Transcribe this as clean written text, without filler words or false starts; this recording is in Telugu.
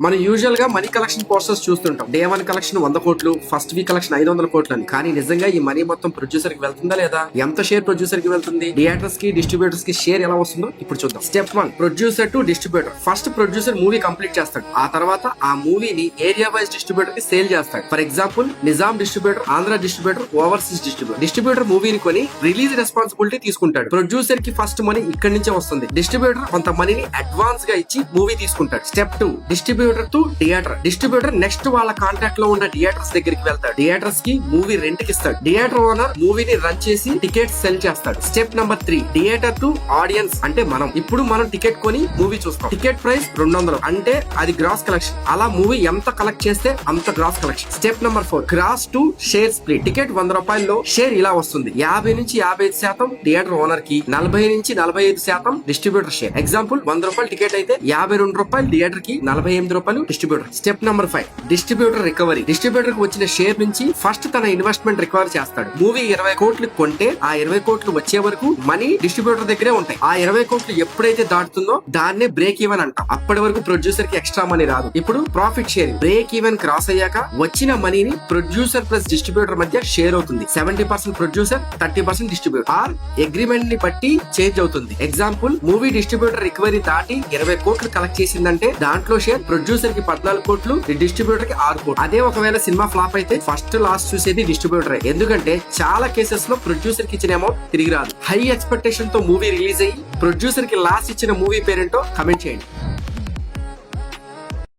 మనం యూజువల్ గా మనీ కలెక్షన్ పోస్టర్స్ చూస్తుంటాం. డే 1 కలెక్షన్ 100 కోట్లు, ఫస్ట్ వీక్ కలెక్షన్ 500 కోట్లు అని. కానీ నిజంగా ఈ మనీ మొత్తం ప్రొడ్యూసర్ కి వెళ్తుందా లేదా? ఎంత షేర్ ప్రొడ్యూసర్ కి వెళ్తుంది? థియేటర్స్ కి, డిస్ట్రిబ్యూటర్స్ కి షేర్ ఎలా వస్తుందో ఇప్పుడు చూద్దాం. Step 1, producer to distributor. First producer movie complete చేస్తాడు. ఆ తర్వాత ఆ మూవీని ఏరియా వైజ్ డిస్ట్రిబ్యూటర్ కి సేల్ చేస్తాడు. For example, Nizam distributor, Andhra distributor, overseas distributor. Distributor మూవీని కొని రిలీజ్ రెస్పాన్సిబిలిటీ తీసుకుంటాడు. ప్రొడ్యూసర్ కి ఫస్ట్ మనీ ఇక్కడి నుంచే వస్తుంది. డిస్ట్రిబ్యూటర్ కొంత మనీని అడ్వాన్స్ గా ఇచ్చి మూవీ తీసుకుంటాడు. Step 2, distributor to theatre. Distributor next వాళ్ళ కాంటాక్ట్ లో ఉన్న థియేటర్స్ దగ్గరికి వెళ్తాడు. థియేటర్స్ కి మూవీ రెంట్ కి ఇస్తాడు. థియేటర్ ఓనర్ మూవీని రన్ చేసి టికెట్స్ సెల్ చేస్తాడు. Step number 3, theatre to audience అంటే మనం. ఇప్పుడు మనం టికెట్ కొని మూవీ చూస్తాం. టికెట్ ప్రైస్ 200 అంటే అది గ్రాస్ కలెక్షన్. అలా మూవీ ఎంత కలెక్ట్ చేస్తే అంత gross collection. Step number 4, gross to share split. Ticket 100 రూపాయల్లో షేర్ ఇలా వస్తుంది. 50 నుంచి 55% థియేటర్ ఓనర్ కి, 40 నుంచి 45% డిస్ట్రిబ్యూటర్ షేర్. ఎగ్జాంపుల్, 100 రూపాయలు టికెట్ అయితే 52 రూపాయలు థియేటర్ కి, 48 రూపాయలు distributor. Step number 5, distributor recovery. Distributor కి వచ్చిన షేర్ నుంచి ఫస్ట్ తన ఇన్వెస్ట్మెంట్ రికవర్ చేస్తాడు. మూవీ 20 కోట్లు కొంటే ఆ 20 కోట్లు వచ్చే వరకు మనీ డిస్ట్రిబ్యూటర్ దగ్గరే ఉంటాయి. ఆ 20 కోట్లు ఎప్పుడైతే దాటుతుందో దాన్నే బ్రేక్ ఈవెన్ అంటాం. అప్పటి వరకు ప్రొడ్యూసర్ కి ఎక్స్ట్రా మనీ రాదు. ఇప్పుడు profit sharing. Break even cross అయ్యాక వచ్చిన మనీని ప్రొడ్యూసర్ ప్లస్ డిస్ట్రిబ్యూటర్ మధ్య షేర్ అవుతుంది. 70% ప్రొడ్యూసర్, 30% డిస్ట్రిబ్యూటర్. ఆర్ అగ్రిమెంట్ ని బట్టి చేంజ్ అవుతుంది. ఎగ్జాంపుల్, మూవీ డిస్ట్రిబ్యూటర్ రికవరీ దాటి 20 కోట్లు కలెక్ట్ చేసిందంటే దాంట్లో షేర్ ప్రొడ్యూసర్ కి 14 కోట్లు, డిస్ట్రిబ్యూటర్ కి 6 కోట్లు. అదే ఒకవేళ సినిమా ఫ్లాప్ అయితే ఫస్ట్ లాస్ట్ చూసేది డిస్ట్రిబ్యూటర్. ఎందుకంటే చాలా కేసెస్ లో ప్రొడ్యూసర్ కి ఇచ్చిన అమౌంట్ తిరిగి రాదు. హై ఎక్స్పెక్టేషన్ తో మూవీ రిలీజ్ అయ్యి ప్రొడ్యూసర్ కి లాస్ట్ ఇచ్చిన మూవీ పేరేంటో కమెంట్ చేయండి.